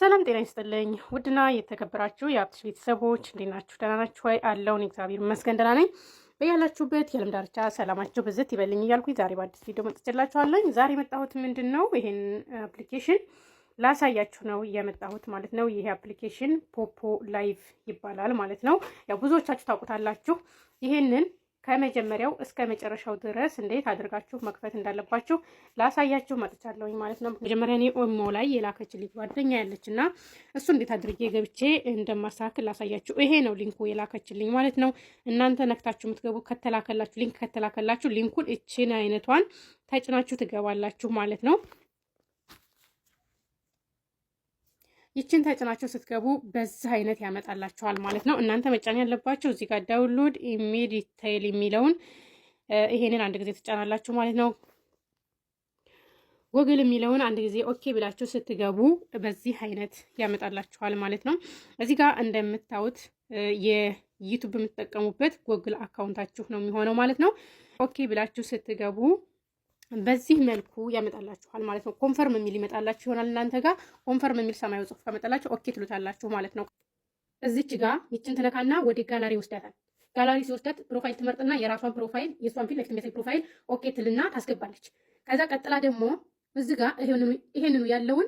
ሰላም ጤና ይስጥልኝ። ውድና የተከበራችሁ የሀብትሽ ቤተሰቦች እንዴት ናችሁ? ደህና ናችሁ ወይ? አለውን እግዚአብሔር ይመስገን ደህና ነኝ። በያላችሁበት የዓለም ዳርቻ ሰላማችሁ ብዝት ይበልኝ እያልኩኝ ዛሬ በአዲስ ቪዲዮ መጥቼላችኋለሁ። ዛሬ የመጣሁት ምንድን ነው ይሄን አፕሊኬሽን ላሳያችሁ ነው የመጣሁት ማለት ነው። ይሄ አፕሊኬሽን ፖፖ ላይቭ ይባላል ማለት ነው። ያው ብዙዎቻችሁ ታውቁታላችሁ። ይሄንን ከመጀመሪያው እስከ መጨረሻው ድረስ እንዴት አድርጋችሁ መክፈት እንዳለባችሁ ላሳያችሁ መጥቻለሁኝ ማለት ነው። መጀመሪያ እኔ ኦሞ ላይ የላከችልኝ ጓደኛ ያለችና እሱ እንዴት አድርጌ ገብቼ እንደማሳክል ላሳያችሁ። ይሄ ነው ሊንኩ የላከችልኝ ማለት ነው። እናንተ ነክታችሁ የምትገቡ ከተላከላችሁ ሊንክ ከተላከላችሁ ሊንኩን እችን አይነቷን ተጭናችሁ ትገባላችሁ ማለት ነው። ይችን ተጭናችሁ ስትገቡ በዚህ አይነት ያመጣላችኋል ማለት ነው። እናንተ መጫን ያለባችሁ እዚህ ጋር ዳውንሎድ ኢሜዲቴል የሚለውን ይሄንን አንድ ጊዜ ትጫናላችሁ ማለት ነው። ጎግል የሚለውን አንድ ጊዜ ኦኬ ብላችሁ ስትገቡ በዚህ አይነት ያመጣላችኋል ማለት ነው። እዚህ ጋር እንደምታዩት የዩቲዩብ የምትጠቀሙበት ጎግል አካውንታችሁ ነው የሚሆነው ማለት ነው። ኦኬ ብላችሁ ስትገቡ በዚህ መልኩ ያመጣላችኋል ማለት ነው። ኮንፈርም የሚል ይመጣላችሁ ይሆናል። እናንተ ጋር ኮንፈርም የሚል ሰማያዊ ጽሑፍ ከመጣላችሁ ኦኬ ትሉታላችሁ ማለት ነው። እዚች ጋር ይችን ትነካና ወደ ጋላሪ ይወስዳታል። ጋላሪ ሲወስዳት ፕሮፋይል ትመርጥና የራሷን ፕሮፋይል የሷን ፊት ለፊት የሚያሳይ ፕሮፋይል ኦኬ ትልና ታስገባለች። ከዛ ቀጥላ ደግሞ እዚህ ጋር ይሄንኑ ያለውን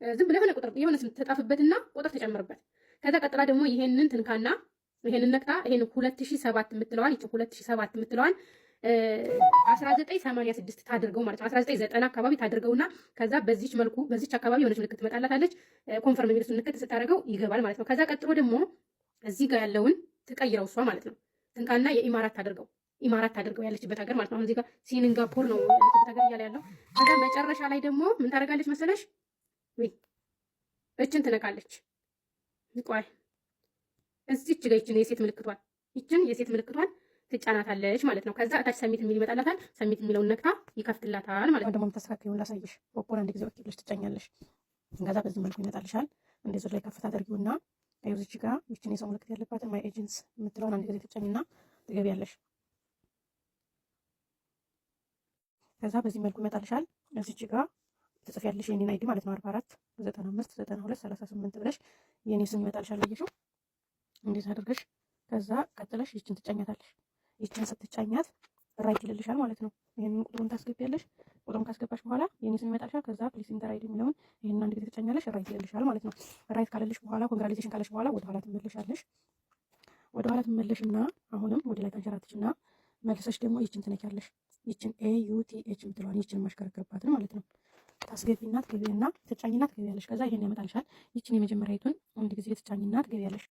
ዝም ብለህ የሆነ ቁጥር የሆነ ስም ተጣፍበትና ቁጥር ተጨምርበት። ከዛ ቀጥላ ደግሞ ይሄንን ትንካና ይሄንን ነክታ ይሄን 2007 የምትለዋን ይቺ 2007 የምትለዋን 1986 ታድርገው ማለት ነው። 1990 አካባቢ ታድርገውና ከዛ በዚች መልኩ በዚች አካባቢ የሆነች ምልክት ትመጣላታለች። ኮንፈርም የሚል ምልክት ስታደርገው ይገባል ማለት ነው። ከዛ ቀጥሎ ደግሞ እዚህ ጋር ያለውን ትቀይረው እሷ ማለት ነው። ትንካና የኢማራት ታድርገው ያለችበት ሀገር ማለት ነው። አሁን እዚህ ጋር ሲንጋፖር ነው ያለችበት ሀገር እያለ ያለው። ከዛ መጨረሻ ላይ ደግሞ ምን ታደርጋለች መሰለሽ? እችን ትነካለች። ቆይ እዚች ጋር ይችን የሴት ምልክቷን ትጫናታለች ማለት ነው። ከዛ እታች ሰሚት የሚል ይመጣላታል። ሰሚት የሚለውን ነክታ ይከፍትላታል ማለት ነው። ደግሞ የምታስተካክለውን ላሳይሽ። ፖፖን አንድ ጊዜ ወኪሎች ትጫኛለሽ። ከዛ በዚህ መልኩ ይመጣልሻል። እንደዚህ ላይ ከፍታ አድርጊውና እዚች ጋር ይችን የሰው ምልክት ያለባትን ማይ ኤጀንትስ የምትለውን አንድ ጊዜ ትጫኝና ትገቢያለሽ። ከዛ በዚህ መልኩ ይመጣልሻል። እዚች ጋር ትጽፊያለሽ የኔን አይዲ ማለት ነው 44 95 92 38 ብለሽ የኔ ስም ይመጣልሻል። አየሽው? እንዴት አድርገሽ ከዛ ቀጥለሽ ይችን ትጫኛታለሽ። ይችን ስትጫኛት ራይት ይልልሻል ማለት ነው። ይሄንን ቁጥሩን ታስገቢያለሽ። ቁጥሩን ካስገባሽ በኋላ የኔ ስም ይመጣልሻል። ከዛ ፕሊስ ኢንተር አይዲ የሚለውን ይሄንን አንድ ጊዜ ትጫኛለሽ። ራይት ይልልሻል ማለት ነው። ራይት ካለልሽ በኋላ ኮንግራቹሌሽን ካለሽ በኋላ ወደ ኋላ ትመለሻለሽ። ወደ ኋላ ትመለሽና አሁንም ወደ ላይ ተንሸራትሽና መልሰሽ ደግሞ ይችን ትነኪያለሽ። ይችን AUTH የምትለዋን ይችን ማሽከረከርባትን ማለት ነው። ታስገቢና ትገቢና ትጫኝና ትገቢያለሽ። ከዛ ይሄን ያመጣልሻል። ይችን የመጀመሪያዊቱን አንድ ጊዜ ትጫኝና ትገቢያለሽ።